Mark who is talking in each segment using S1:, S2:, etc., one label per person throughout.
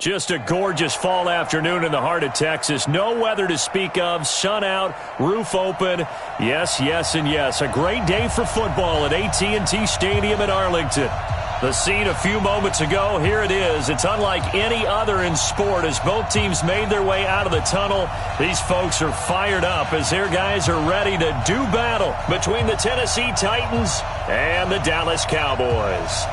S1: Just a gorgeous fall afternoon in the heart of Texas. No weather to speak of. Sun out, roof open. Yes, yes, and yes. A great day for football at AT&T Stadium in Arlington. The scene a few moments ago, here it is. It's unlike any other in sport as both teams made their way out of the tunnel. These folks are fired up as their guys are ready to do battle between the Tennessee Titans and the Dallas Cowboys.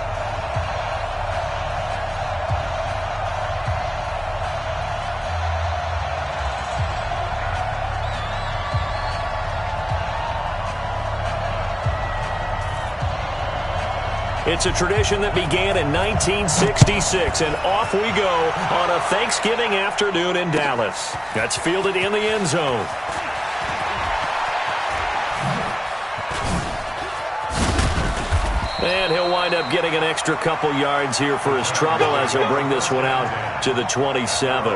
S1: It's a tradition that began in 1966, and off we go on a Thanksgiving afternoon in Dallas. That's fielded in the end zone. And he'll wind up getting an extra couple yards here for his trouble as he'll bring this one out to the 27.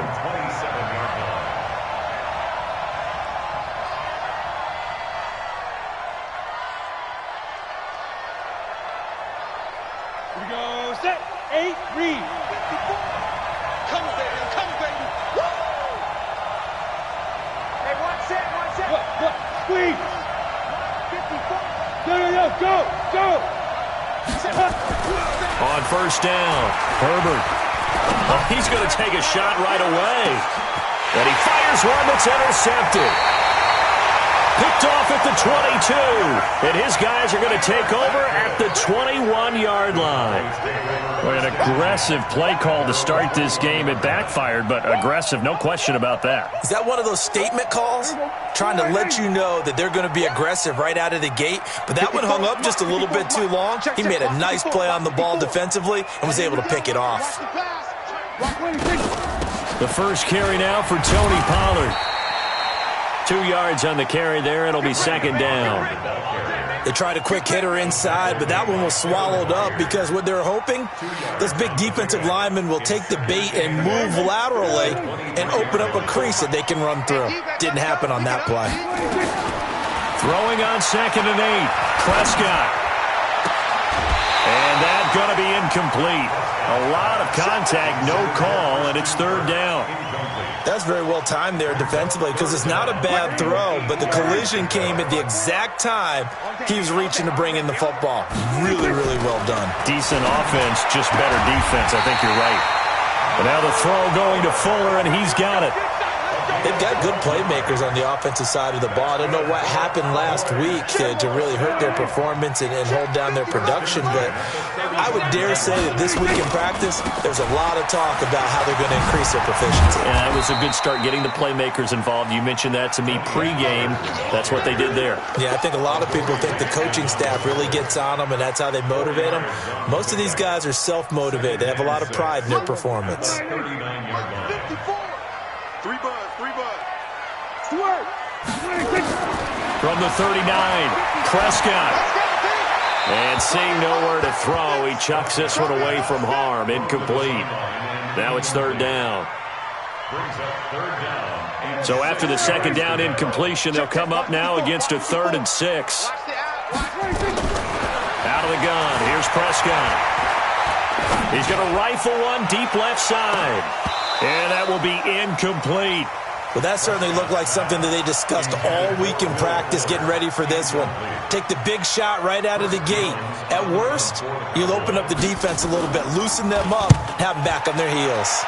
S1: On first down, Herbert. Oh, he's going to take a shot right away. And he fires one that's intercepted. Picked off at the 22. And his guys are going to take over at the 21-yard line. An aggressive play call to start this game. It backfired, but aggressive, no question about that.
S2: Is that one of those statement calls? Trying to let you know that they're going to be aggressive right out of the gate. But that one hung up just a little bit too long. He made a nice play on the ball defensively and was able to pick it off.
S1: The first carry now for Tony Pollard. 2 yards on the carry there. It'll be second down.
S2: They tried a quick hitter inside, but that one was swallowed up because what they're hoping, this big defensive lineman will take the bait and move laterally and open up a crease that they can run through. Didn't happen on that play.
S1: Throwing on 2nd and 8. Prescott. And that's going to be incomplete. A lot of contact, no call, and it's third down.
S2: That's very well timed there defensively because it's not a bad throw, but the collision came at the exact time he was reaching to bring in the football. Really, really well done.
S1: Decent offense, just better defense. I think you're right. But now the throw going to Fuller, and he's got it.
S2: They've got good playmakers on the offensive side of the ball. I don't know what happened last week to really hurt their performance and hold down their production, but I would dare say that this week in practice, there's a lot of talk about how they're going to increase their proficiency.
S1: Yeah, it was a good start getting the playmakers involved. You mentioned that to me pregame. That's what they did there.
S2: Yeah, I think a lot of people think the coaching staff really gets on them, and that's how they motivate them. Most of these guys are self-motivated. They have a lot of pride in their performance.
S1: From the 39, Prescott. And seeing nowhere to throw, he chucks this one away from harm. Incomplete. Now it's third down. So after the second down incompletion, they'll come up now against a 3rd and 6. Out of the gun, here's Prescott. He's going to rifle one deep left side. And that will be incomplete.
S2: Well, that certainly looked like something that they discussed all week in practice getting ready for this one. Take the big shot right out of the gate. At worst, you'll open up the defense a little bit, loosen them up, have them back on their heels.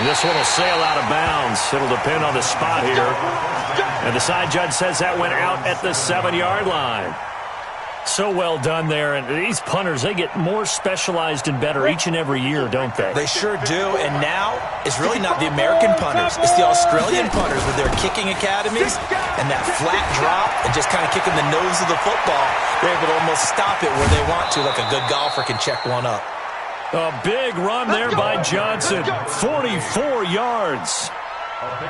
S1: This one will sail out of bounds. It'll depend on the spot here. And the side judge says that went out at the 7-yard line. So well done there. And these punters, they get more specialized and better each and every year, don't they?
S2: They sure do. And now it's really not the American punters. It's the Australian punters with their kicking academies and that flat drop and just kind of kicking the nose of the football. They're able to almost stop it where they want to, like a good golfer can check one up.
S1: A big run there by Johnson. 44 yards.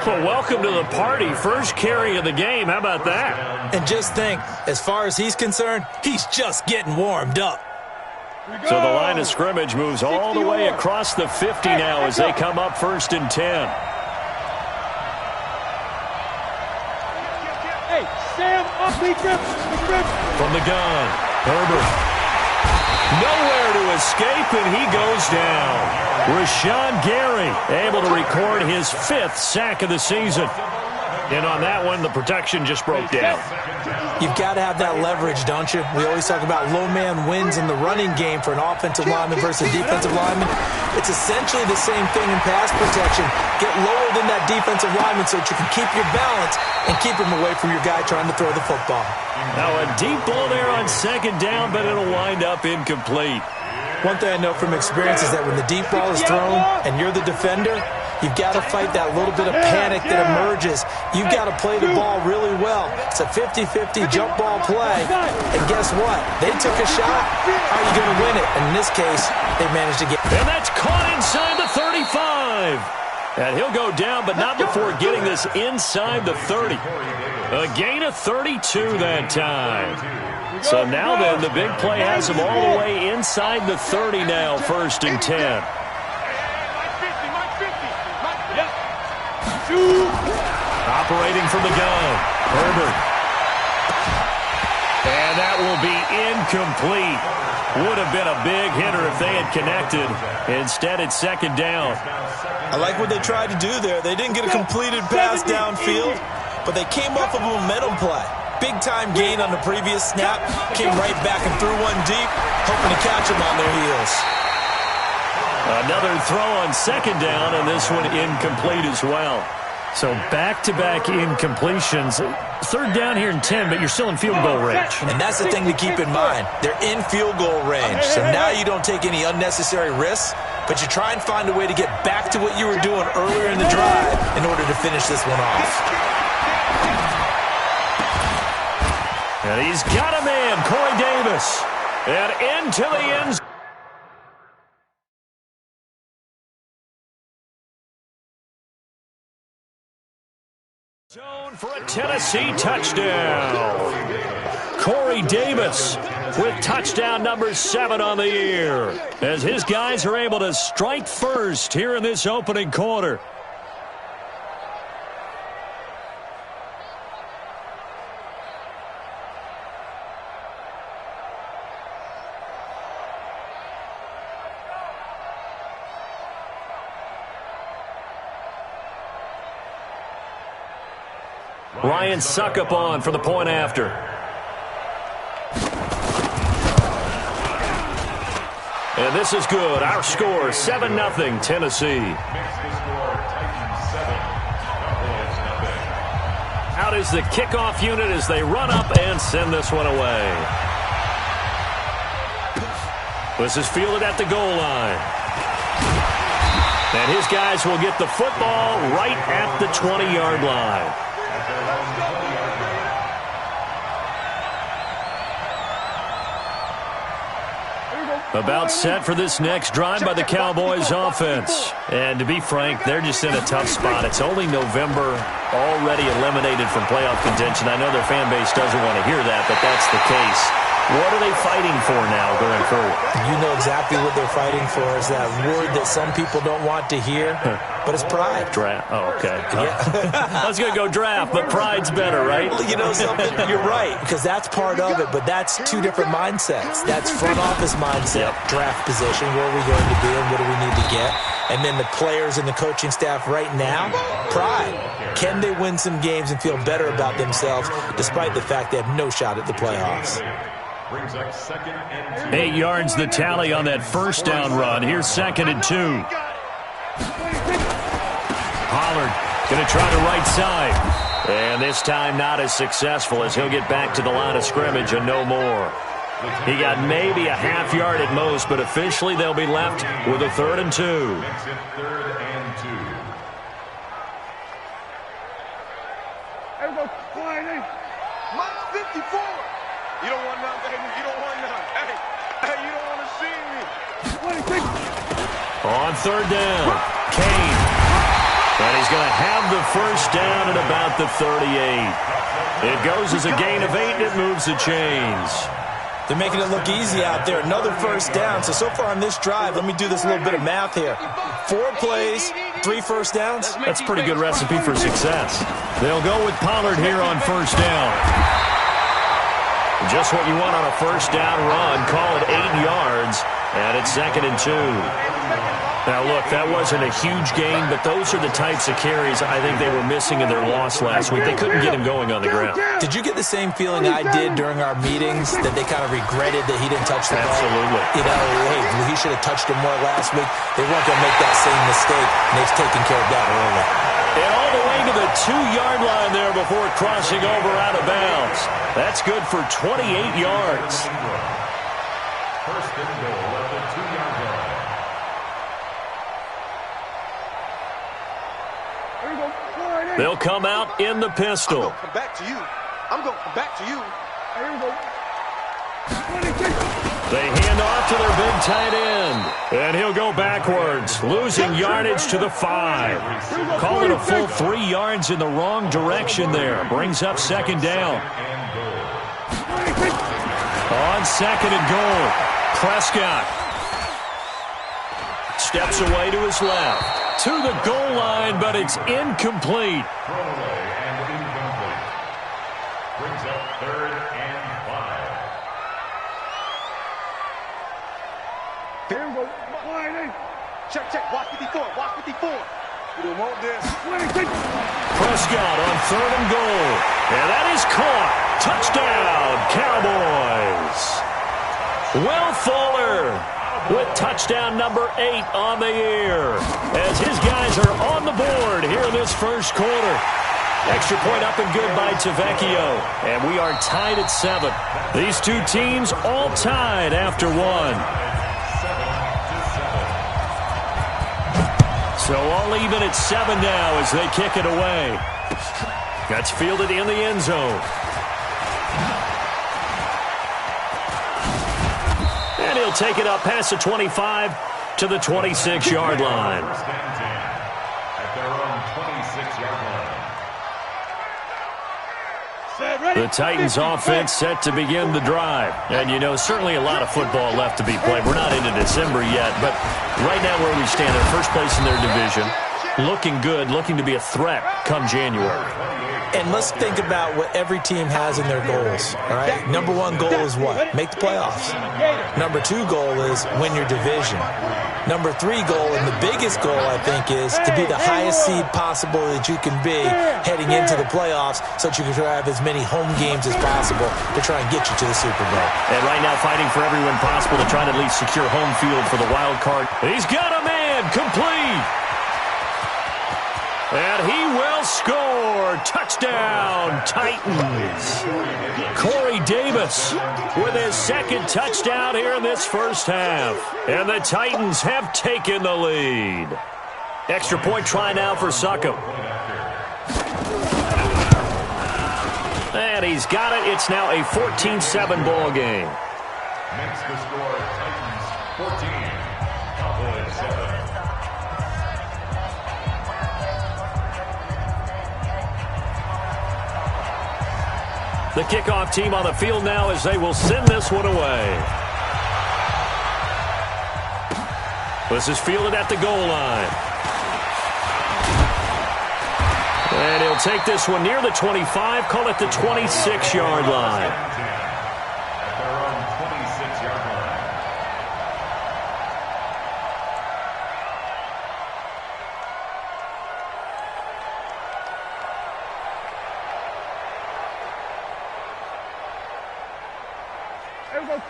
S1: Well, welcome to the party. First carry of the game. How about that?
S2: And just think, as far as he's concerned, he's just getting warmed up.
S1: So the line of scrimmage moves all the way across the 50 now as they come up 1st and 10.
S3: Hey, Sam, up,
S1: from the gun, Herbert. Nowhere to escape, and he goes down. Rashawn Gary able to record his 5th sack of the season. And on that one, the protection just broke down.
S2: You've got to have that leverage, don't you? We always talk about low man wins in the running game for an offensive lineman versus defensive lineman. It's essentially the same thing in pass protection. Get lower than that defensive lineman so that you can keep your balance and keep him away from your guy trying to throw the football.
S1: Now a deep ball there on 2nd down, but it'll wind up incomplete.
S2: One thing I know from experience is that when the deep ball is thrown and you're the defender, you've got to fight that little bit of panic that emerges. You've got to play the ball really well. It's a 50-50 jump ball play. And guess what? They took a shot. How are you going to win it? And in this case, they managed to get it.
S1: And that's caught inside the 35. And he'll go down, but not before getting this inside the 30. A gain of 32 that time. So now then, the big play has him all the way inside the 30 now, 1st and 10. Operating from the gun, Herbert. And that will be incomplete. Would have been a big hitter if they had connected. Instead, it's 2nd down.
S2: I like what they tried to do there. They didn't get a completed pass downfield, but they came off of a momentum play. Big-time gain on the previous snap. Came right back and threw one deep, hoping to catch them on their heels.
S1: Another throw on 2nd down, and this one incomplete as well. So back-to-back incompletions. 3rd down here in 10, but you're still in field goal range.
S2: And that's the thing to keep in mind. They're in field goal range. So now you don't take any unnecessary risks, but you try and find a way to get back to what you were doing earlier in the drive in order to finish this one off.
S1: And he's got a man, Corey Davis. And into the end zone. Zone for a Tennessee touchdown. Corey Davis with touchdown number 7 on the year, as his guys are able to strike first here in this opening quarter. Ryan Suckup on for the point after. And this is good. Our score, 7-0 Tennessee. Out is the kickoff unit as they run up and send this one away. This is fielded at the goal line. And his guys will get the football right at the 20-yard line. About set for this next drive by the Cowboys offense. And to be frank, they're just in a tough spot. It's only November, already eliminated from playoff contention. I know their fan base doesn't want to hear that, but that's the case. What are they fighting for now going forward?
S2: You know exactly what they're fighting for. Is that word that some people don't want to hear, but it's pride.
S1: Draft. Oh, okay. Yeah. I was going to go draft, but pride's better, right?
S2: Well, you know something? You're right, because that's part of it, but that's two different mindsets. That's front office mindset, draft position, where are we going to be and what do we need to get? And then the players and the coaching staff right now, pride. Can they win some games and feel better about themselves despite the fact they have no shot at the playoffs?
S1: 8 yards the tally on that first down run. Here's 2nd and 2. Pollard going to try the right side. And this time not as successful, as he'll get back to the line of scrimmage and no more. He got maybe a half yard at most, but officially they'll be left with a 3rd and 2.
S3: There we go. 54. You don't want none, baby. You don't want none. Hey, you don't want to see me.
S1: On 3rd down, Kane. And he's going to have the first down at about the 38. It goes as a gain of 8, and it moves the chains.
S2: They're making it look easy out there. Another first down. So far on this drive, let me do this little bit of math here. 4 plays, 3 first downs.
S1: That's a pretty good recipe for success. They'll go with Pollard here on 1st down. Just what you want on a first down run. Call it 8 yards, and it's 2nd and 2. Now, look, that wasn't a huge gain, but those are the types of carries I think they were missing in their loss last week. They couldn't get him going on the ground.
S2: Did you get the same feeling I did during our meetings, that they kind of regretted that he didn't touch the ball?
S1: Absolutely.
S2: You know, hey, he should have touched him more last week. They weren't going to make that same mistake, and they've taken care of that early.
S1: And all the way to the 2-yard line there before crossing over out of bounds. That's good for 28 yards.
S4: First and goal at the 2-yard line.
S1: They'll come out in the pistol.
S3: I'm going to come back to you. I'm going to come back to you.
S1: They hand off to their big tight end. And he'll go backwards, losing yardage to the 5. Call it a full 3 yards in the wrong direction there. Brings up 2nd down. On 2nd and goal, Prescott steps away to his left. To the goal line, but it's incomplete.
S4: Throwaway and incomplete. Brings up 3rd and 5.
S3: Check. Watch 54. Watch 54. You don't want this.
S1: Prescott on 3rd and goal. And that is caught. Touchdown, Cowboys. Will Fuller with touchdown number 8 on the year, as his guys are on the board here in this first quarter. Extra point up and good by Tavecchio, and we are tied at 7. These two teams all tied after 1. So all even at 7 now as they kick it away. That's fielded in the end zone. And he'll take it up past the 25 to the 26-yard line.
S4: At their own 26-yard line.
S1: The Titans offense set to begin the drive. And, you know, certainly a lot of football left to be played. We're not into December yet, but right now where we stand, they're first place in their division. Looking good, looking to be a threat come January.
S2: And let's think about what every team has in their goals, all right? Number 1 goal is what? Make the playoffs. Number 2 goal is win your division. Number 3 goal, and the biggest goal, I think, is to be the highest seed possible that you can be heading into the playoffs so that you can have as many home games as possible to try and get you to the Super Bowl.
S1: And right now fighting for every win possible to try to at least secure home field for the wild card. He's got a man complete. And he will score. Touchdown, Titans. Corey Davis with his 2nd touchdown here in this first half. And the Titans have taken the lead. Extra point try now for Succop. And he's got it. It's now a 14-7 ball game.
S4: Makes the score Titans 14, Cowboys 7.
S1: The kickoff team on the field now as they will send this one away. This is fielded at the goal line. And he'll take this one near the 25, call it the 26-yard line.
S4: At their own 26-yard line.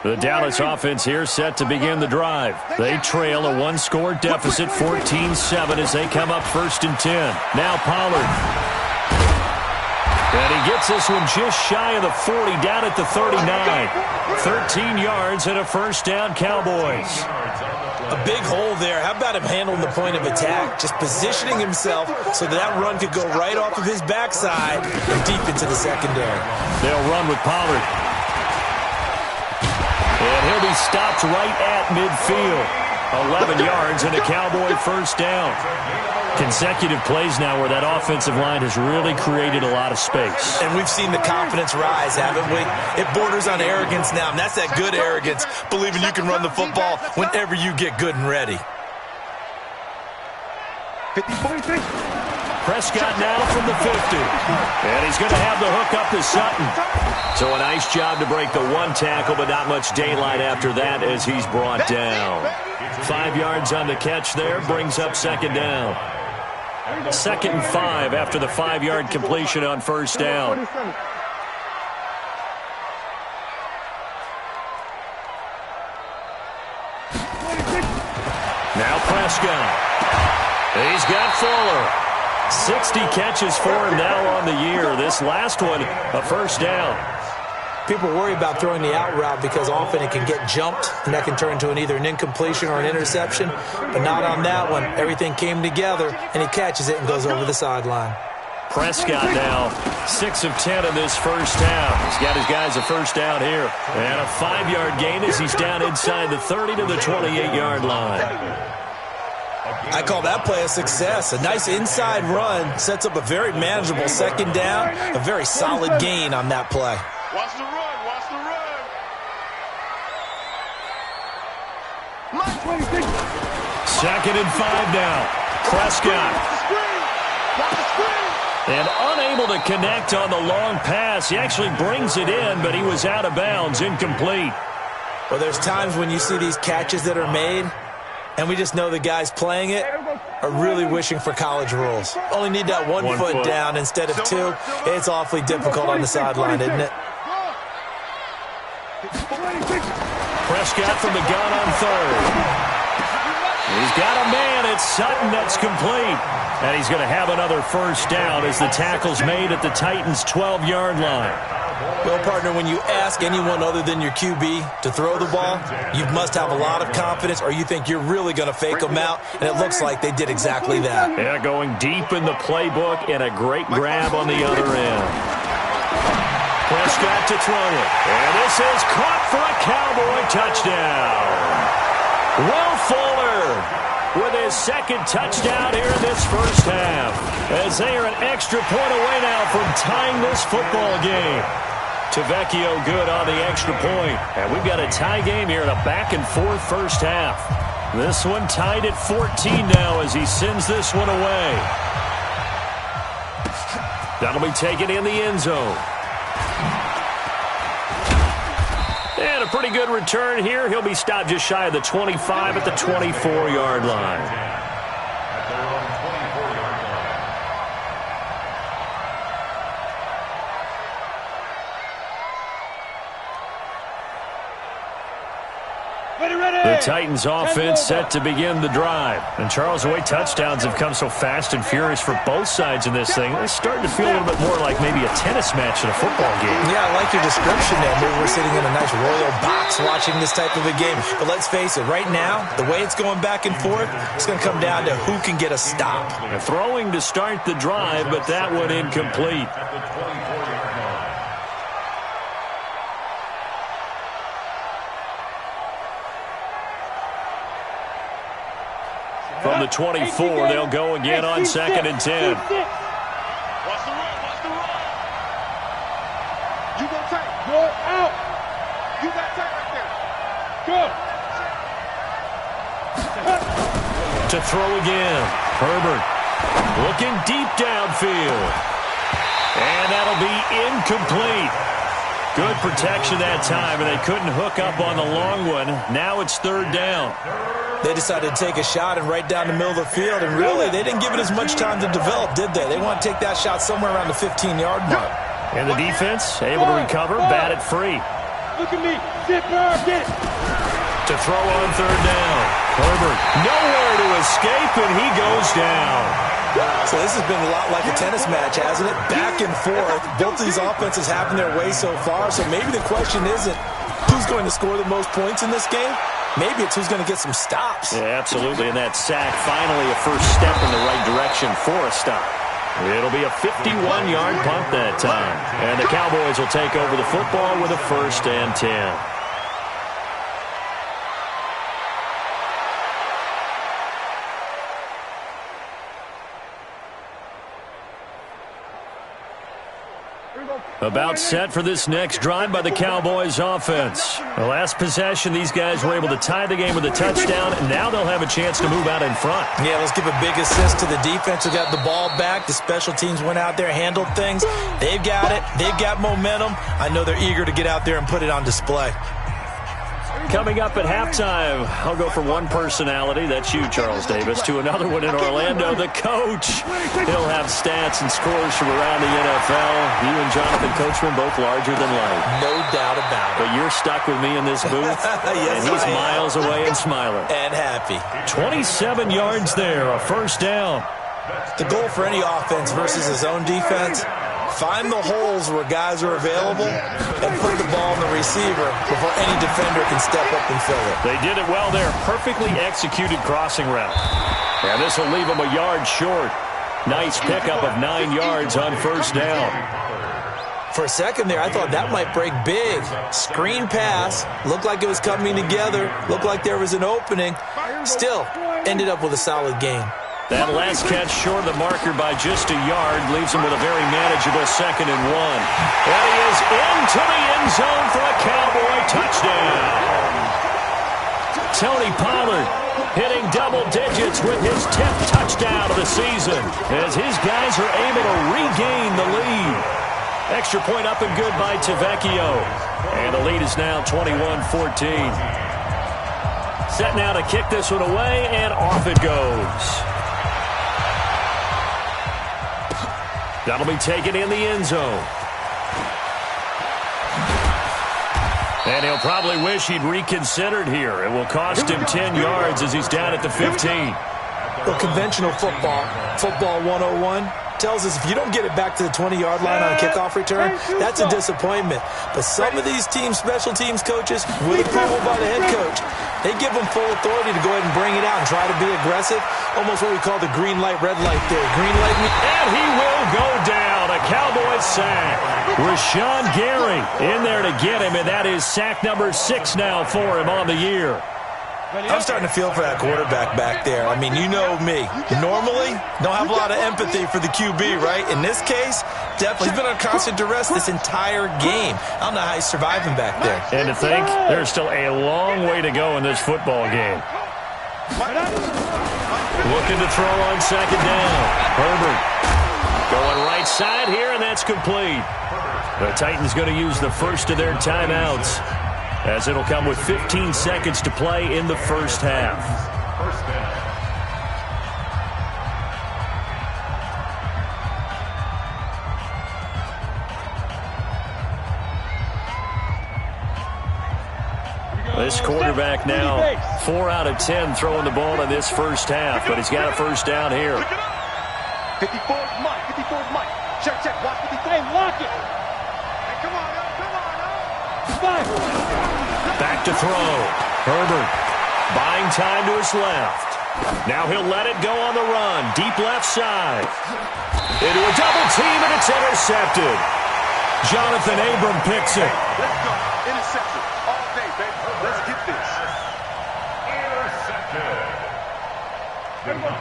S1: The Dallas offense here set to begin the drive. They trail a 1-score deficit, 14-7, as they come up 1st and 10. Now Pollard. And he gets this one just shy of the 40, down at the 39. 13 yards and a first down, Cowboys.
S2: A big hole there. How about him handling the point of attack? Just positioning himself so that run could go right off of his backside and deep into the secondary.
S1: They'll run with Pollard. And he'll be stopped right at midfield. 11 yards and a Cowboy first down. Consecutive plays now where that offensive line has really created a lot of space.
S2: And we've seen the confidence rise, haven't we? It borders on arrogance now, and that's that good arrogance, believing you can run the football whenever you get good and ready.
S1: Prescott now from the 50. And he's going to have the hook up to Sutton. So a nice job to break the one tackle, but not much daylight after that as he's brought down. 5 yards on the catch there, brings up second down. 2nd and 5 after the 5-yard completion on first down. Now Prescott. He's got Fuller. 60 catches for him now on the year. This last one, a first down.
S2: People worry about throwing the out route because often it can get jumped, and that can turn into either an incompletion or an interception. But not on that one. Everything came together, and he catches it and goes over the sideline.
S1: Prescott now 6 of 10 in this first half. He's got his guys a first down here. And a 5-yard gain as he's down inside the 30 to the 28-yard line.
S2: I call that play a success. A nice inside run sets up a very manageable second down. A very solid gain on that play.
S3: Watch the run. Watch the run.
S1: 2nd and 5 now. Prescott. And unable to connect on the long pass. He actually brings it in, but he was out of bounds, incomplete.
S2: Well, there's times when you see these catches that are made, and we just know the guys playing it are really wishing for college rules. Only need that one foot down instead of 2. It's awfully difficult on the sideline, isn't it?
S1: Prescott from the gun on 3rd. He's got a man. It's Sutton that's complete. And he's going to have another first down as the tackle's made at the Titans' 12-yard line.
S2: Well, partner, when you ask anyone other than your QB to throw the ball, you must have a lot of confidence or you think you're really going to fake them out, and it looks like they did exactly that.
S1: Yeah, going deep in the playbook and a great grab on the other end. Prescott to throw it. And this is caught for a Cowboy touchdown. Will Fuller with his 2nd touchdown here in this first half, as they are an extra point away now from tying this football game. Tavecchio good on the extra point. And we've got a tie game here in a back-and-forth first half. This one tied at 14 now as he sends this one away. That'll be taken in the end zone. And a pretty good return here. He'll be stopped just shy of the 25 at the 24-yard line. The Titans offense set to begin the drive. And Charles, the way touchdowns have come so fast and furious for both sides in this thing, it's starting to feel a little bit more like maybe a tennis match in a football game.
S2: Yeah, I like your description there. Maybe we're sitting in a nice royal box watching this type of a game. But let's face it, right now, the way it's going back and forth, it's going to come down to who can get a stop.
S1: Throwing to start the drive, but that one incomplete. From the 24, they'll go again on 2nd and 10.
S3: Watch the run. Watch the run. You go tight. Go out. You got tight right there. Go.
S1: To throw again. Herbert looking deep downfield. And that'll be incomplete. Good protection that time, and they couldn't hook up on the long one. Now it's 3rd down.
S2: They decided to take a shot and right down the middle of the field, and really, they didn't give it as much time to develop, did they? They want to take that shot somewhere around the 15-yard mark.
S1: And the defense able to recover, bat it free.
S3: Look at me. Sit down. Get it.
S1: To throw on 3rd down. Herbert nowhere to escape, and he goes down.
S2: So this has been a lot like a tennis match, hasn't it? Back and forth. Both of these offenses having their way so far, so maybe the question isn't who's going to score the most points in this game. Maybe it's who's going to get some stops.
S1: Yeah, absolutely. And that sack, finally a first step in the right direction for a stop. It'll be a 51-yard punt that time. And the Cowboys will take over the football with a 1st and 10. About set for this next drive by the Cowboys offense. The last possession, these guys were able to tie the game with a touchdown, and now they'll have a chance to move out in front.
S2: Yeah, let's give a big assist to the defense who got the ball back. The special teams went out there, handled things. They've got it. They've got momentum. I know they're eager to get out there and put it on display.
S1: Coming up at halftime, I'll go from one personality, that's you, Charles Davis, to another one in Orlando, the coach. He'll have stats and scores from around the NFL. You and Jonathan Coachman both larger than life.
S2: No doubt about it.
S1: But you're stuck with me in this booth,
S2: yes,
S1: and he's miles away and smiling.
S2: And happy.
S1: 27 yards there, a first down.
S2: The goal for any offense versus his own defense, find the holes where guys are available and put the ball in the receiver before any defender can step up and fill it.
S1: They did it well there. Perfectly executed crossing route. And this will leave them a yard short. Nice pickup of 9 yards on first down.
S2: For a second there, I thought that might break big. Screen pass. Looked like it was coming together. Looked like there was an opening. Still, ended up with a solid game.
S1: That last catch short of the marker by just a yard leaves him with a very manageable 2nd and 1. And he is into the end zone for a Cowboy touchdown. Tony Pollard hitting double digits with his 10th touchdown of the season as his guys are able to regain the lead. Extra point up and good by Tavecchio. And the lead is now 21-14. Set now to kick this one away, and off it goes. That'll be taken in the end zone. And he'll probably wish he'd reconsidered here. It will cost him 10 yards as he's down at the 15.
S2: Well, conventional football 101, tells us if you don't get it back to the 20-yard line on a kickoff return, that's a disappointment. But some of these special teams coaches, with approval by the head coach, they give them full authority to go ahead and bring it out and try to be aggressive. Almost what we call the green light, red light theory. Green light.
S1: And he will go down. A Cowboys sack. Rashawn Gary in there to get him, and that is sack number 6 now for him on the year.
S2: I'm starting to feel for that quarterback back there. I mean, you know me. Normally, don't have a lot of empathy for the QB, right? In this case, definitely. He's been on constant duress this entire game. I don't know how he's surviving back there.
S1: And to think, there's still a long way to go in this football game. Looking to throw on 2nd down. Herbert going right side here, and that's complete. The Titans going to use the first of their timeouts, as it'll come with 15 seconds to play in the first half. This quarterback now 4 out of 10 throwing the ball in this first half, but he's got a first down here.
S3: 54's Mike. 54's Mike. Check. Watch 54. Hey, lock it. Hey, come on.
S1: Back to throw. Herbert buying time to his left. Now he'll let it go on the run. Deep left side. Into a double team, and it's intercepted. Jonathan Abram picks it.
S3: Let's go. Interception. All day, baby. Let's get this.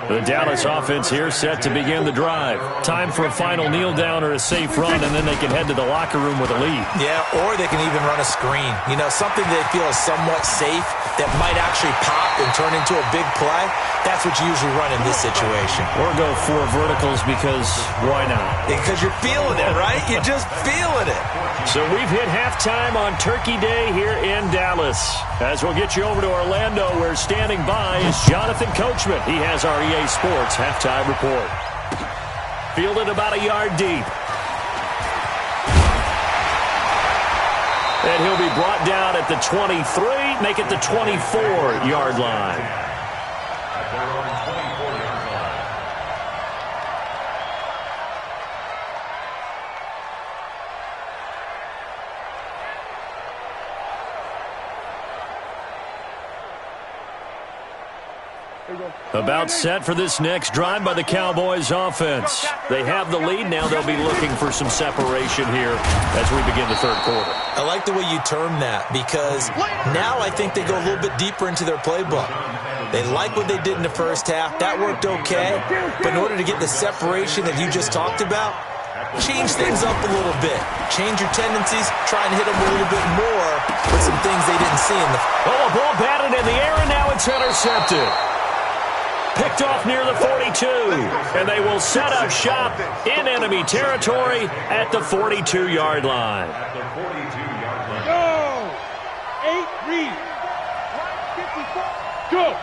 S1: The Dallas offense here set to begin the drive. Time for a final kneel down or a safe run, and then they can head to the locker room with a lead.
S2: Yeah, or they can even run a screen. You know, something they feel is somewhat safe that might actually pop and turn into a big play. That's what you usually run in this situation.
S1: Or go 4 verticals, because why not?
S2: Because you're feeling it, right? You're just feeling it.
S1: So we've hit halftime on Turkey Day here in Dallas. As we'll get you over to Orlando, where standing by is Jonathan Coachman. He has our EA Sports halftime report. Fielded about a yard deep. And he'll be brought down at the 23, make it the 24-yard line. About set for this next drive by the Cowboys offense. They have the lead. Now they'll be looking for some separation here as we begin the third quarter.
S2: I like the way you term that, because now I think they go a little bit deeper into their playbook. They like what they did in the first half. That worked okay. But in order to get the separation that you just talked about, change things up a little bit. Change your tendencies, try and hit them a little bit more with some things they didn't see in the...
S1: Oh, a ball batted in the air, and now it's intercepted. Picked off near the 42, and they will set up shop in enemy territory at the 42-yard line.
S3: Go! 8, read. 54, go!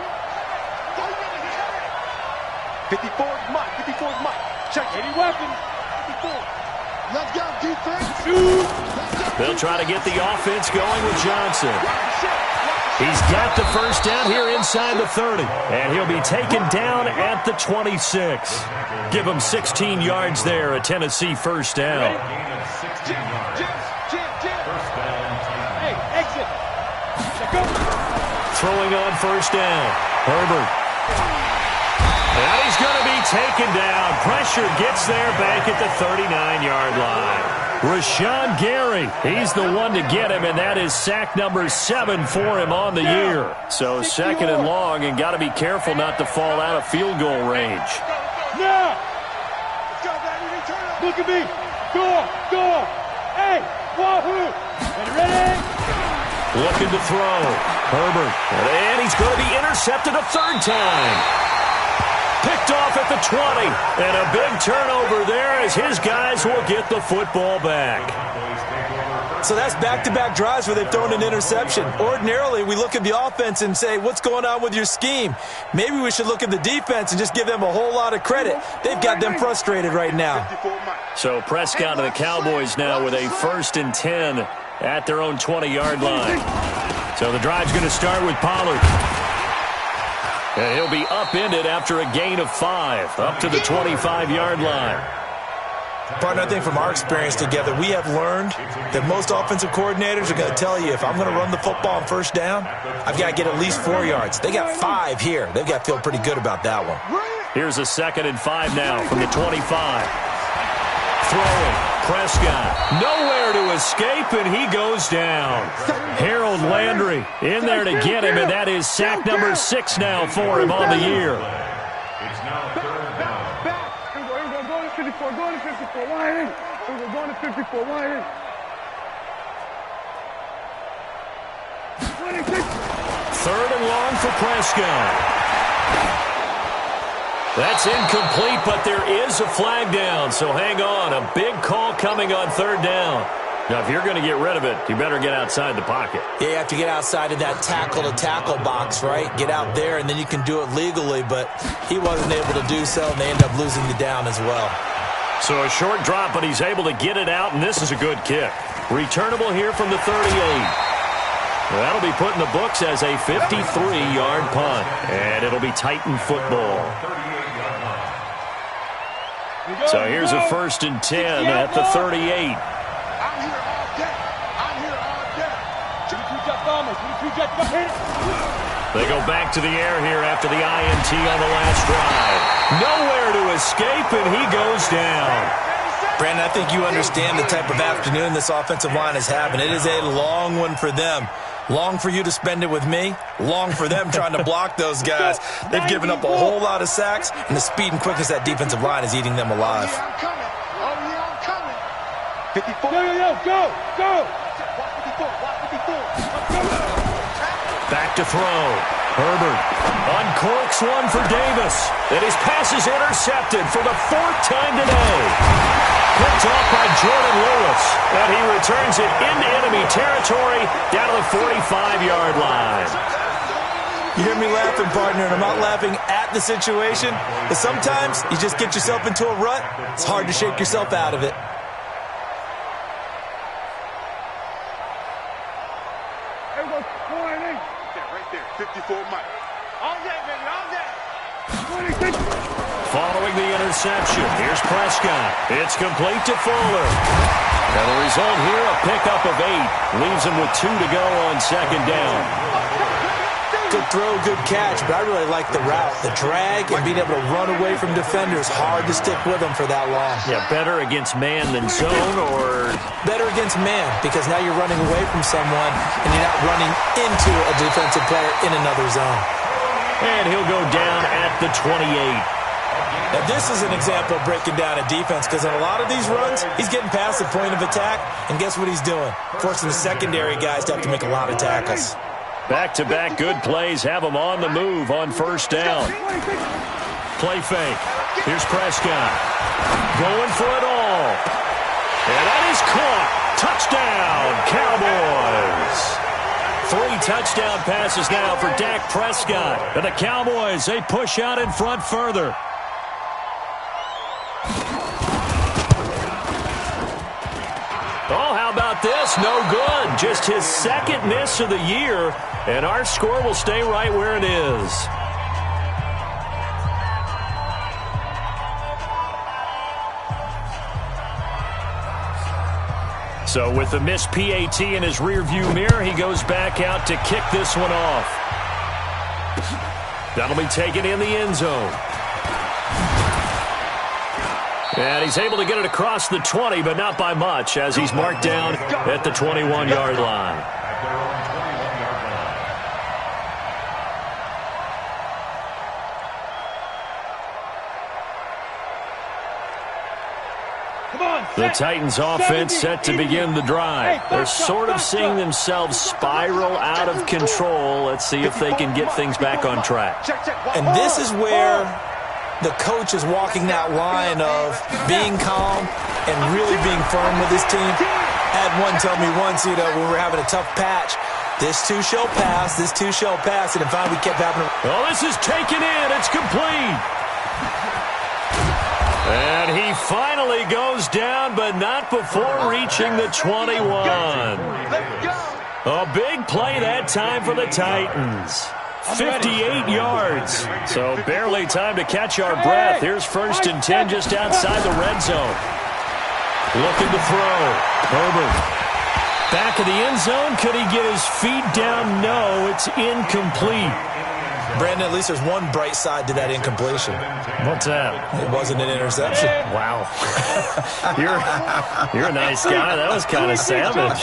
S3: 54 is Mike. 54 is Mike. Check. Any weapons. 54. Let's go, defense.
S1: They'll try to get the offense going with Johnson. He's got the first down here inside the 30. And he'll be taken down at the 26. Give him 16 yards there, a Tennessee first down.
S3: Hey, exit.
S1: Throwing on first down. Herbert. And he's going to be taken down. Pressure gets there back at the 39-yard line. Rashawn Gary, he's the one to get him, and that is sack number 7 for him on the year. So second and long, and got to be careful not to fall out of field goal range.
S3: Now! Look at me! Go! Hey! Wahoo! Ready?
S1: Looking to throw. Herbert. And he's going to be intercepted a third time. Picked off at the 20. And a big turnover there as his guys will get the football back.
S2: So that's back-to-back drives where they've thrown an interception. Ordinarily, we look at the offense and say, what's going on with your scheme? Maybe we should look at the defense and just give them a whole lot of credit. They've got them frustrated right now.
S1: So Prescott and the Cowboys now with a 1st and 10 at their own 20-yard line. So the drive's going to start with Pollard. And he'll be upended after a gain of 5, up to the 25-yard line.
S2: Partner, I think from our experience together, we have learned that most offensive coordinators are going to tell you, if I'm going to run the football on first down, I've got to get at least 4 yards. They got 5 here. They've got to feel pretty good about that one.
S1: Here's a 2nd and 5 now from the 25. Throwing. Prescott nowhere to escape, and he goes down. Harold Landry in there to get him, and that is sack number 6 now for him on the year.
S4: It's now 3rd down.
S3: Go to 54. Go to 54. Line in. Go to 54. Line in.
S1: 3rd and long for Prescott. That's incomplete, but there is a flag down, so hang on. A big call coming on 3rd down. Now, if you're going to get rid of it, you better get outside the pocket.
S2: Yeah, you have to get outside of that tackle-to-tackle box, right? Get out there, and then you can do it legally, but he wasn't able to do so, and they end up losing the down as well.
S1: So a short drop, but he's able to get it out, and this is a good kick. Returnable here from the 38. That'll be put in the books as a 53-yard punt, and it'll be Titan football. So here's a 1st and 10 at the 38.
S3: I'm here all day. I'm here all day.
S1: They go back to the air here after the INT on the last drive. Nowhere to escape, and he goes down.
S2: Brandon, I think you understand the type of afternoon this offensive line is having. It is a long one for them. Long for you to spend it with me. Long for them trying to block those guys. They've given up a whole lot of sacks, and the speed and quickness of that defensive line is eating them alive.
S3: I'm coming. 54. Go. Watch 54.
S1: Back to throw. Herbert uncorks one for Davis. And his pass is intercepted for the 4th time today. Picked off by Jordan Lewis. And he returns it into enemy territory down to the 45-yard line.
S2: You hear me laughing, partner, and I'm not laughing at the situation, but sometimes you just get yourself into a rut. It's hard to shake yourself out of it.
S3: Right there. 54 Mike. All day, baby. All day.
S1: Following the interception, here's Prescott. It's complete to Fuller. And the result here, a pickup of 8. Leaves him with 2 to go on 2nd down.
S2: Good throw, good catch, but I really like the route. The drag and being able to run away from defenders. Hard to stick with them for that long.
S1: Yeah, better against man than zone, or...
S2: Better against man, because now you're running away from someone and you're not running into a defensive player in another zone.
S1: And he'll go down at the 28.
S2: Now, this is an example of breaking down a defense because in a lot of these runs, he's getting past the point of attack, and guess what he's doing? Forcing the secondary guys to have to make a lot of tackles.
S1: Back-to-back good plays have him on the move on first down. Play fake. Here's Prescott. Going for it all. And that is caught. Touchdown, Cowboys. 3 touchdown passes now for Dak Prescott. And the Cowboys, they push out in front further. Oh, how about this? No good. Just his second miss of the year, and our score will stay right where it is. So with the missed PAT in his rearview mirror, he goes back out to kick this one off. That'll be taken in the end zone. And he's able to get it across the 20, but not by much, as he's marked down at the 21-yard line. The Titans offense set to begin the drive. They're sort of seeing themselves spiral out of control. Let's see if they can get things back on track.
S2: And this is where the coach is walking that line of being calm and really being firm with his team. Had one tell me once, when we were having a tough patch, this too shall pass, this too shall pass, and finally we kept having to...
S1: Oh, this is taken in. It's complete. And he finally goes down, but not before reaching the 21. A big play that time for the Titans. 58 yards. So barely time to catch our breath. Here's 1st and 10 just outside the red zone. Looking to throw. Herbert. Back of the end zone. Could he get his feet down? No, it's incomplete.
S2: Brandon, at least there's one bright side to that incompletion.
S1: What's that?
S2: It wasn't an interception.
S1: Wow. You're a nice guy. That was kind of savage.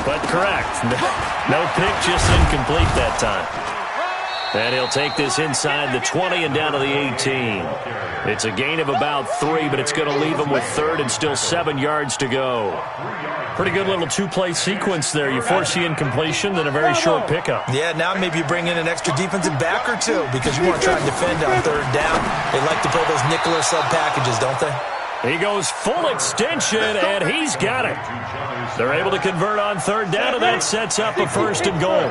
S1: But correct. No pick, just incomplete that time. And he'll take this inside the 20 and down to the 18. It's a gain of about 3, but it's going to leave him with 3rd and still 7 yards to go. Pretty good little 2-play sequence there. You force the incompletion, then a very short pickup.
S2: Yeah, now maybe you bring in an extra defensive back or two because you want to try and defend on 3rd down. They like to play those nickel or sub packages, don't they?
S1: He goes full extension, and he's got it. They're able to convert on 3rd down, and that sets up a 1st and goal.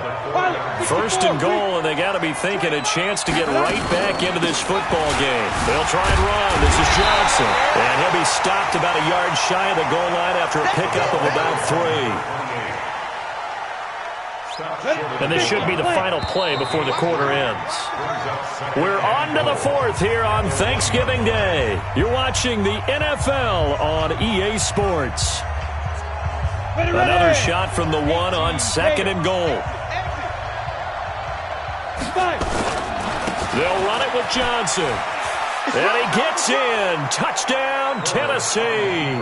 S1: 1st and goal, and they got to be thinking a chance to get right back into this football game. They'll try and run. This is Johnson. And he'll be stopped about a yard shy of the goal line after a pickup of about 3. And this should be the final play before the quarter ends. We're on to the 4th here on Thanksgiving Day. You're watching the NFL on EA Sports. Another shot from the 1 on 2nd and goal. They'll run it with Johnson. And he gets in. Touchdown, Tennessee.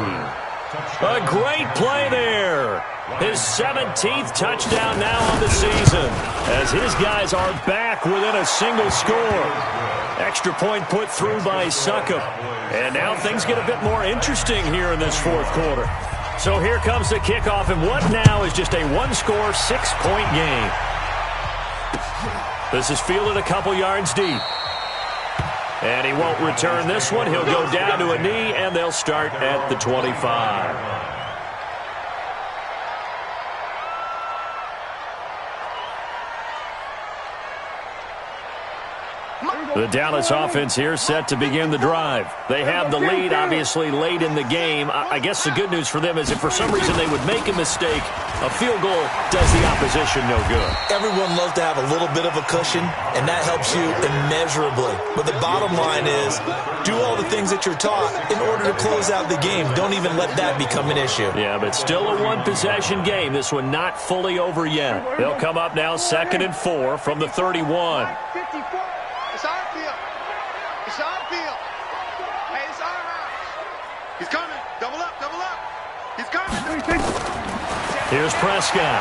S1: A great play there. His 17th touchdown now on the season, as his guys are back within a single score. Extra point put through by Succop. And now things get a bit more interesting here in this 4th quarter. So here comes the kickoff, and what now is just a 1-score, 6-point game. This is fielded a couple yards deep. And he won't return this one. He'll go down to a knee, and they'll start at the 25. The Dallas offense here set to begin the drive. They have the lead, obviously, late in the game. I guess the good news for them is if for some reason they would make a mistake, a field goal does the opposition no good.
S2: Everyone loves to have a little bit of a cushion, and that helps you immeasurably. But the bottom line is, do all the things that you're taught in order to close out the game. Don't even let that become an issue.
S1: Yeah, but still a one-possession game. This one not fully over yet. They'll come up now 2nd and 4 from the 31.
S3: It's our field. It's our field. Hey, it's our house. He's coming. Double up, double up. He's coming.
S1: Here's Prescott.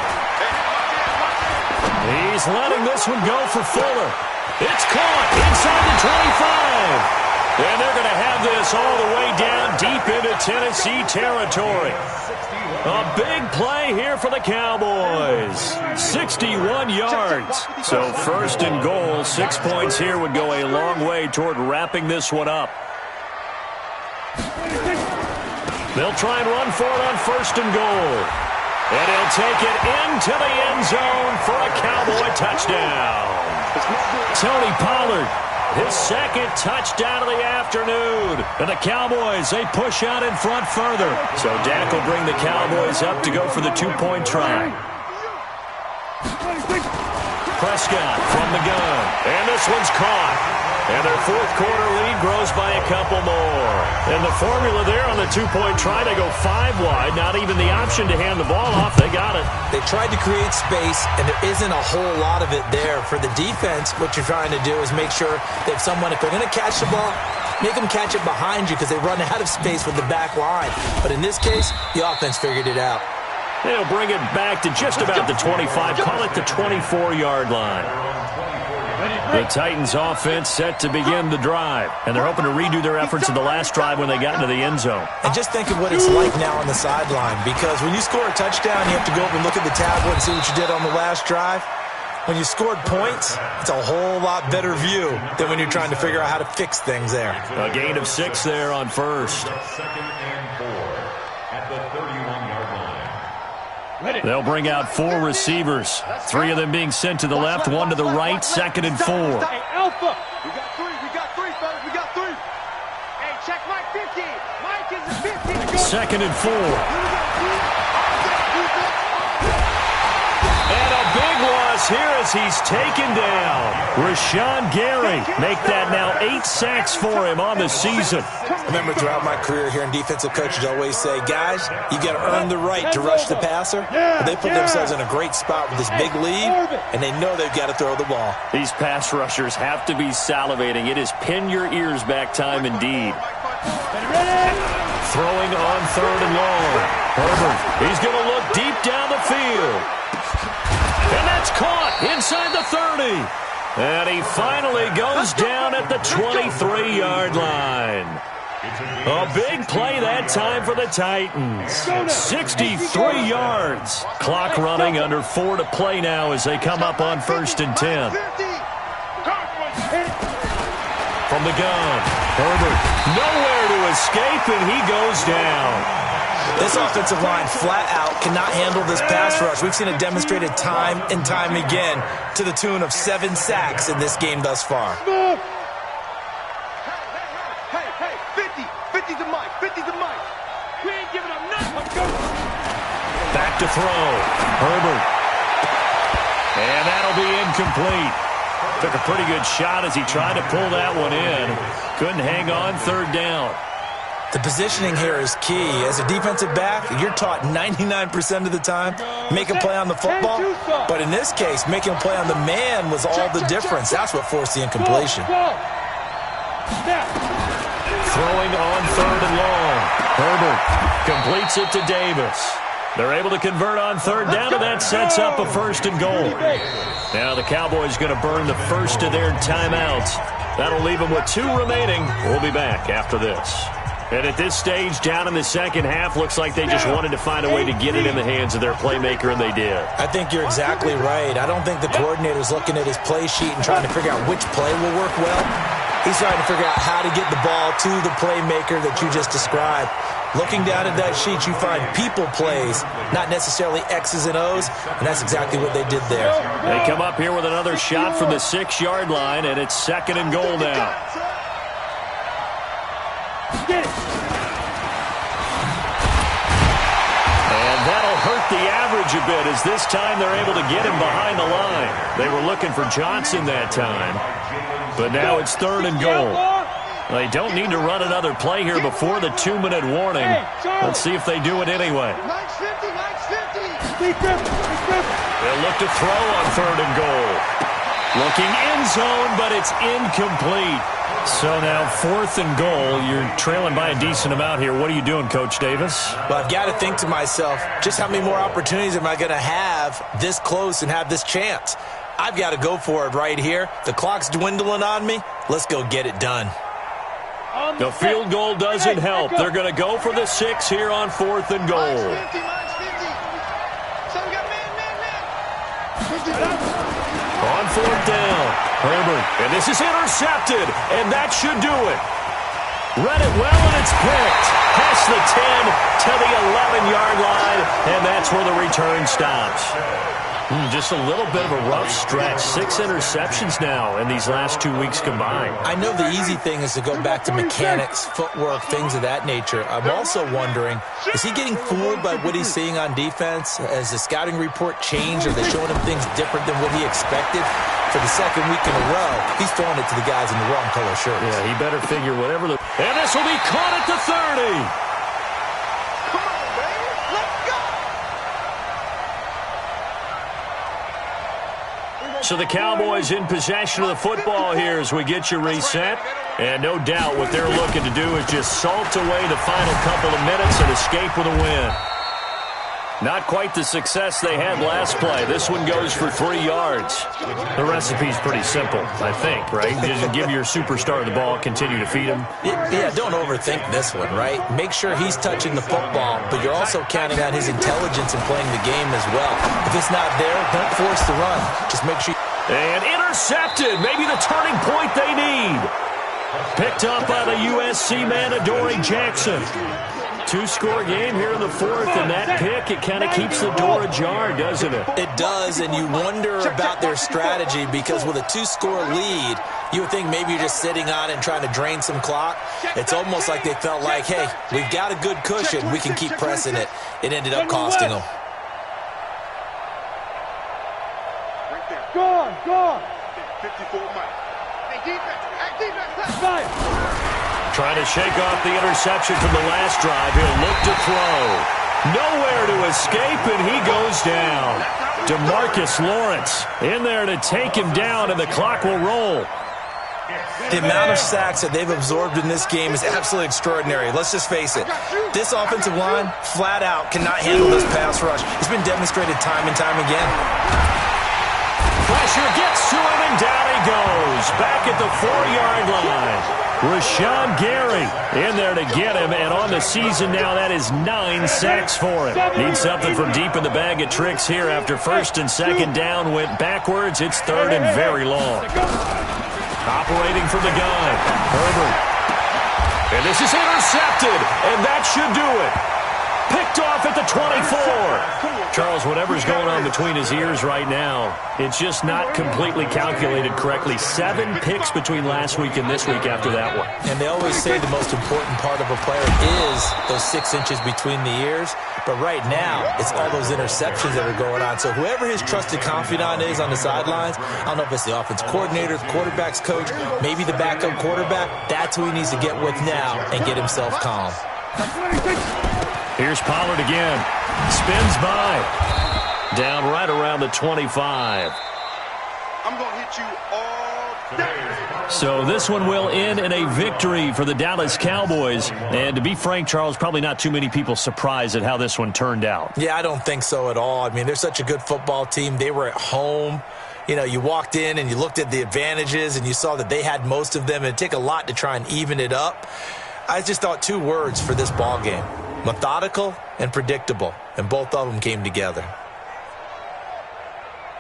S1: He's letting this one go for Fuller. It's caught inside the 25. And they're going to have this all the way down deep into Tennessee territory. A big play here for the Cowboys. 61 yards. So first and goal, 6 points here would go a long way toward wrapping this one up. They'll try and run for it on first and goal. And he'll take it into the end zone for a Cowboy touchdown. Tony Pollard, his second touchdown of the afternoon. And the Cowboys, they push out in front further. So Dak will bring the Cowboys up to go for the 2-point try. Prescott from the gun. And this one's caught. And their fourth quarter lead grows by a couple more. And the formula there on the 2-point try, they go 5 wide. Not even the option to hand the ball off. They got it.
S2: They tried to create space, and there isn't a whole lot of it there. For the defense, what you're trying to do is make sure that if they're going to catch the ball, make them catch it behind you because they run out of space with the back line. But in this case, the offense figured it out.
S1: They'll bring it back to just about the 25. Call it the 24-yard line. The Titans offense set to begin the drive, and they're hoping to redo their efforts in the last drive when they got into the end zone.
S2: And just think of what it's like now on the sideline, because when you score a touchdown, you have to go up and look at the tablet and see what you did on the last drive. When you scored points, it's a whole lot better view than when you're trying to figure out how to fix things there.
S1: A gain of 6 there on first.
S4: Second and 4 at the 31-yard line.
S1: They'll bring out 4 receivers. 3 of them being sent to the left, 1 to the right, second and 4.
S3: Hey, Alpha! We got 3, fellas, we got 3. Hey, check Mike 50. Mike is at 50.
S1: Second and 4. And a big loss here as he's taken down. Rashawn Gary make that now 8 sacks for him on the season.
S2: I remember throughout my career hearing defensive coaches always say, guys, you got to earn the right to rush the passer. But they put themselves in a great spot with this big lead, and they know they've got to throw the ball.
S1: These pass rushers have to be salivating. It is pin your ears back time indeed. Throwing on third and long. Herbert, he's going to look deep down the field. And that's caught inside the 30. And he finally goes down at the 23-yard line. A big play that time for the Titans. 63 yards. Clock running, under 4 to play now as they come up on first and 10. From the gun, Herbert nowhere to escape, and he goes down.
S2: This offensive line flat out cannot handle this pass rush. We've seen it demonstrated time and time again to the tune of 7 sacks in this game thus far.
S3: Hey, 50 to Mike, 50 to Mike. We ain't giving up nothing.
S1: Back to throw. Herbert. And that'll be incomplete. Took a pretty good shot as he tried to pull that one in. Couldn't hang on third down.
S2: The positioning here is key. As a defensive back, you're taught 99% of the time, make a play on the football. But in this case, making a play on the man was all the difference. That's what forced the incompletion.
S1: Throwing on third and long. Herbert completes it to Davis. They're able to convert on third down, and that sets up a first and goal. Now the Cowboys going to burn the first of their timeouts. That'll leave them with 2 remaining. We'll be back after this. And at this stage, down in the second half, looks like they just wanted to find a way to get it in the hands of their playmaker, and they did.
S2: I think you're exactly right. I don't think the coordinator's looking at his play sheet and trying to figure out which play will work well. He's trying to figure out how to get the ball to the playmaker that you just described. Looking down at that sheet, you find people plays, not necessarily X's and O's, and that's exactly what they did there.
S1: They come up here with another shot from the 6-yard line, and it's second and goal now. And that'll hurt the average a bit, as this time they're able to get him behind the line. They were looking for Johnson that time, but now it's third and goal. They don't need to run another play here before the 2-minute warning. Let's see if they do it anyway. They'll look to throw on third and goal. Looking end zone, but it's incomplete. So now 4th and goal. You're trailing by a decent amount here. What are you doing, Coach Davis?
S2: Well, I've got to think to myself, just how many more opportunities am I going to have this close and have this chance? I've got to go for it right here. The clock's dwindling on me. Let's go get it done.
S1: The field goal doesn't help. They're going to go for the 6 here on 4th and goal.
S3: Mine's 50. So we got man.
S1: On 4th down, Herbert. And this is intercepted, and that should do it. Read it well, and it's picked. Past the 10 to the 11-yard line, and that's where the return stops. Just a little bit of a rough stretch. 6 interceptions now in these last 2 weeks combined.
S2: I know the easy thing is to go back to mechanics, footwork, things of that nature. I'm also wondering, is he getting fooled by what he's seeing on defense? Has the scouting report changed? Are they showing him things different than what he expected? For the second week in a row, he's throwing it to the guys in the wrong color shirts.
S1: Yeah, he better figure whatever the... And this will be caught at the 30.
S3: Come on, baby. Let's go.
S1: So the Cowboys in possession of the football here as we get you reset. And no doubt what they're looking to do is just salt away the final couple of minutes and escape with a win. Not quite the success they had last play. This one goes for 3 yards. The recipe's pretty simple, I think, right? Just give your superstar the ball, continue to feed him.
S2: Yeah, don't overthink this one, right? Make sure he's touching the football, but you're also counting on his intelligence in playing the game as well. If it's not there, don't force the run. Just make sure.
S1: And intercepted. Maybe the turning point they need. Picked up by the USC man, Adoree Jackson. 2-score game here in the 4th, and that pick, it kind of keeps the door ajar, doesn't it?
S2: It does, and you wonder about their strategy because with a 2-score lead, you would think maybe you're just sitting on it and trying to drain some clock. It's almost like they felt like, hey, we've got a good cushion. We can keep pressing it. It ended up costing them.
S3: Right there.
S5: Go on.
S3: 54 Mike. Hey, defense. Let's go.
S1: Trying to shake off the interception from the last drive. He'll look to throw. Nowhere to escape, and he goes down. DeMarcus Lawrence in there to take him down, and the clock will roll.
S2: The amount of sacks that they've absorbed in this game is absolutely extraordinary. Let's just face it. This offensive line, flat out, cannot handle this pass rush. It's been demonstrated time and time again.
S1: Pressure gets to him, and down he goes. Back at the 4-yard line. Rashawn Gary in there to get him, and on the season now, that is 9 sacks for him. Needs something from deep in the bag of tricks here after 1st and 2nd down went backwards. It's 3rd and very long. Operating from the gun, Herbert. And this is intercepted, and that should do it. Picked off at the 24. Charles, whatever's going on between his ears right now, it's just not completely calculated correctly. 7 picks between last week and this week after that one.
S2: And they always say the most important part of a player is those 6 inches between the ears. But right now, it's all those interceptions that are going on. So whoever his trusted confidant is on the sidelines, I don't know if it's the offense coordinator, the quarterback's coach, maybe the backup quarterback, that's who he needs to get with now and get himself calm.
S1: Here's Pollard again. Spins by. Down right around the 25.
S3: I'm going to hit you all day.
S1: So this one will end in a victory for the Dallas Cowboys. And to be frank, Charles, probably not too many people surprised at how this one turned out.
S2: Yeah, I don't think so at all. I mean, they're such a good football team. They were at home. You know, you walked in and you looked at the advantages and you saw that they had most of them. It'd take a lot to try and even it up. I just thought 2 words for this ball game. Methodical and predictable, and both of them came together.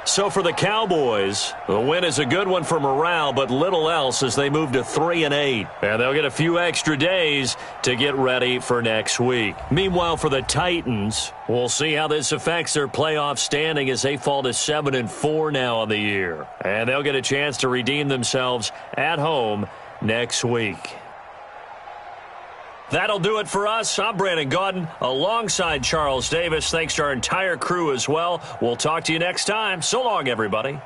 S1: So for the Cowboys, the win is a good one for morale, but little else as they move to 3-8. And they'll get a few extra days to get ready for next week. Meanwhile, for the Titans, we'll see how this affects their playoff standing as they fall to 7-4 now on the year. And they'll get a chance to redeem themselves at home next week. That'll do it for us. I'm Brandon Gaudin alongside Charles Davis. Thanks to our entire crew as well. We'll talk to you next time. So long, everybody.